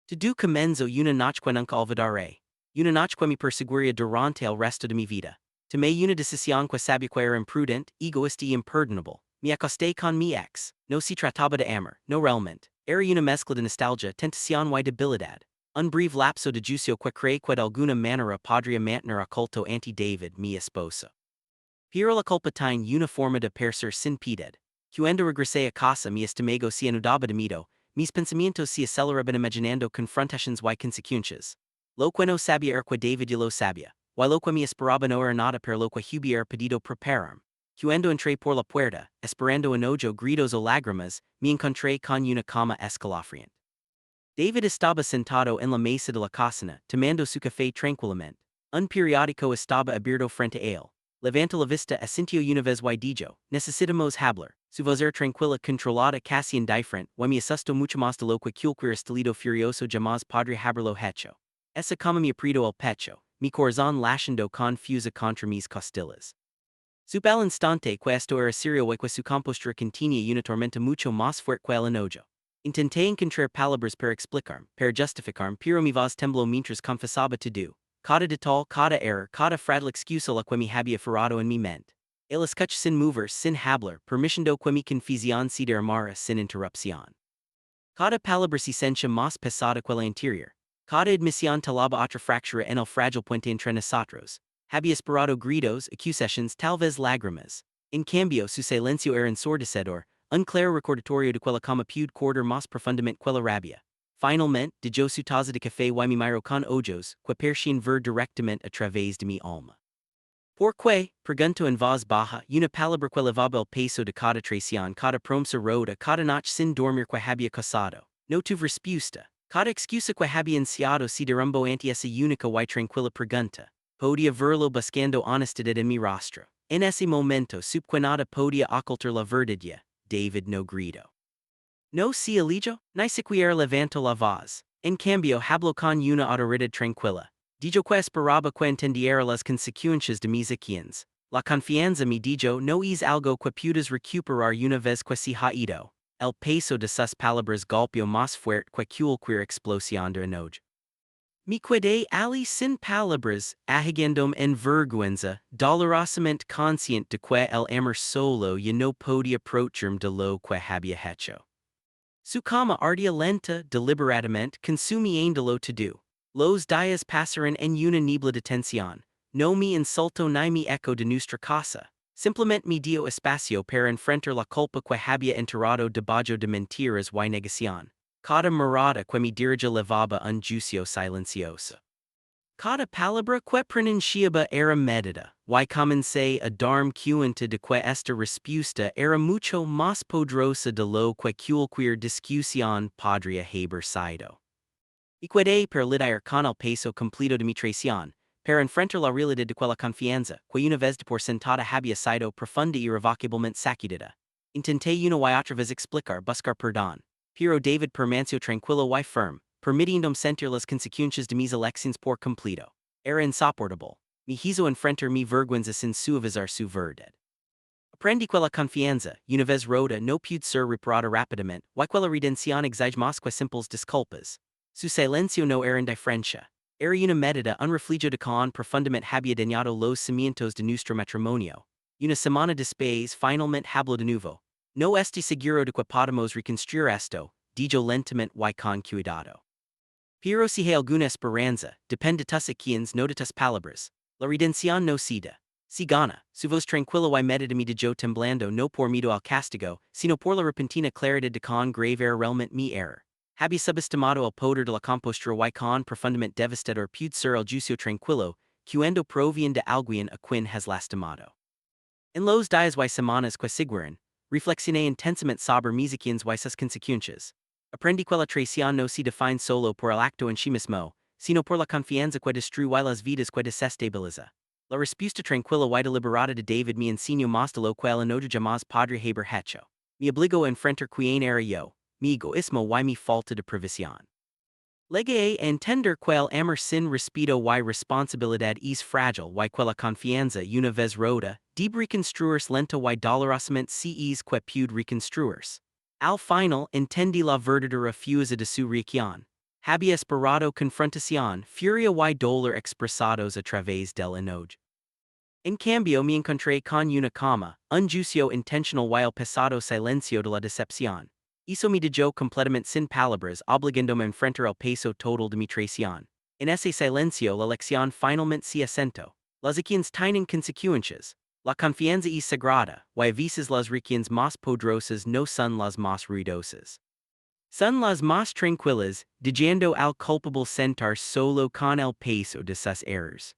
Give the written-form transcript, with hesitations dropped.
To do comenzo una noche nunca olvidaré. Una noche mi perseguiría durante el resto de mi vida. To me una decisión que sabía que era imprudent, egoísta y imperdonable. Me acosté con mi ex. No se trataba de amor, no realmente. Era una mezcla de nostalgia, tentación y debilidad. Un breve lapso de juicio que creí que de alguna manera podría mantener oculto ante David, mi esposo. Pero la culpa tiene una forma de percer sin piedad. Cuando regresé a casa mi estómago se anudaba de miedo, mis pensamientos se aceleraban imaginando confrontaciones y consecuencias. Lo que no sabía era que David y lo sabía, y lo que me esperaba no era nada pero lo que hubiera pedido prepararme. Cuando entré por la puerta, esperando en ojo gritos o lágrimas, me encontré con una cama escalofriante. David estaba sentado en la mesa de la cocina, tomando su café tranquilamente. Un periódico estaba abierto frente a él. Levanta la vista asintió una vez y dijo, necesitamos hablar. Su voz era tranquila controlada casi indiferente, y me asustó mucho más de lo que cualquier estilo furioso jamás podría haberlo hecho. Esa como me apretó el pecho, mi corazón latiendo confusa contra mis costillas. Supe al instante que esto era serio y que su compostura contenía una tormenta mucho más fuerte que el enojo. Intenté encontrar palabras para explicarme, para justificarme, pero mi voz tembló mientras confesaba todo. Cada detalle, cada error, cada frágil excusa la que me había ferrado en mi mente. El escucho sin mover, sin hablar, permitiendo que mi confusión se derramara sin interrupción. Cada palabra se sentía más pesada que la anterior. Cada admisión talaba otra fractura en el frágil puente entre nosotros. Había esperado gritos, acusaciones, tal vez lágrimas. En cambio, su silencio era ensordecedor, un claro recordatorio de que la cama pude correr más profundamente que la rabia. Finalmente, dejó su taza de café y me miró con ojos que parecían ver directamente a través de mi alma. ¿Por qué? Preguntó en voz baja, una palabra que levaba el peso de cada traición, cada promesa rota, cada noche sin dormir que había causado. No tuve respuesta. Cada excusa que había ansiado se derrumbó ante esa única y tranquila pregunta. Podía verlo buscando honestidad en mi rostro. En ese momento supe que nada podía ocultar la verdad. David no gritó. No se eligió, ni siquiera levantó la voz. En cambio habló con una autoridad tranquila. Dijo que esperaba que entendiera las consecuencias de mis acciones. La confianza me dijo no es algo que puedas recuperar una vez que se ha ido. El peso de sus palabras golpeó más fuerte que cualquier explosión de enojo. Me quedé allí sin palabras, agigándome en vergüenza, dolorosamente consciente de que el amor solo ya no podía aprovecharme de lo que había hecho. Su cama ardía lenta, deliberadamente, consumiendo lo todo. Los días pasaron en una niebla de tensión. No me insultó ni me eco de nuestra casa. Simplemente me dio espacio para enfrentar la culpa que había enterrado debajo de mentiras y negación. Cada mirada que me dirigía levaba un juicio silencioso. Cada palabra que pronunciaba era medida, y comencé a darme cuenta de que esta respuesta era mucho más poderosa de lo que cualquier discusión podría haber sido. Y quedé per lidiar con el peso completo de mi traición, para enfrentar la realidad de que la confianza, que una vez de por sentada había sido profunda y irrevocablemente sacudida. Intenté una y otra vez explicar, buscar perdón, pero David permaneció tranquilo y firme, permitiéndome sentir las consecuencias de mis elecciones por completo. Era insoportable. Me hizo enfrentar mi vergüenza sin suavizar su verdad. Aprendí que la confianza, una vez rota, no puede ser reparada rápidamente, y que la redención exige más que simples disculpas. Su silencio no era indiferencia. Era una medida un reflejo de que profundamente había dañado los cimientos de nuestro matrimonio. Una semana después finalmente habló de nuevo. No estoy seguro de que podamos reconstruir esto, dijo lentamente y con cuidado. Pero si hay alguna esperanza, depende de tus acciones no de tus palabras. La redención no se da. Si gana, su voz tranquila y medida me dijo temblando no por miedo al castigo, sino por la repentina claridad de con grave era realmente mi error. Había subestimado el poder de la compostura y con profundamente devastador pude ser el juicio tranquilo, cuando proviene de alguien a quien has lastimado. En los días y semanas que siguieron, reflexioné intensamente sobre mis acciones y sus consecuencias. Aprendí que la traición no se define solo por el acto en sí mismo, sino por la confianza que destruye las vidas que desestabiliza. La respuesta tranquila y deliberada de David me enseñó más de lo que el enojo jamás podría haber hecho. Me obligó a enfrentar quién era yo, mi egoísmo y mi falta de previsión. Llegué a entender que el amor sin respeto y responsabilidad es frágil y que la confianza una vez rota, debe reconstruirse lenta y dolorosamente si es que puede reconstruirse. Al final, entendí la verdadera fuerza de su reacción. había esperado confrontación, furia y dolor expresados a través del enojo. En cambio me encontré con una cama, un juicio intentional y el pesado silencio de la decepción. Hizo mi dejó completamente sin palabras obligándome a enfrentar el peso total de mi traición. En ese silencio la lección finalmente se asentó. Las acciones tienen consecuencias. La confianza es sagrada, y a veces las reacciones más poderosas no son las más ruidosas. Son las más tranquilas, dejando al culpable sentar solo con el peso de sus errores.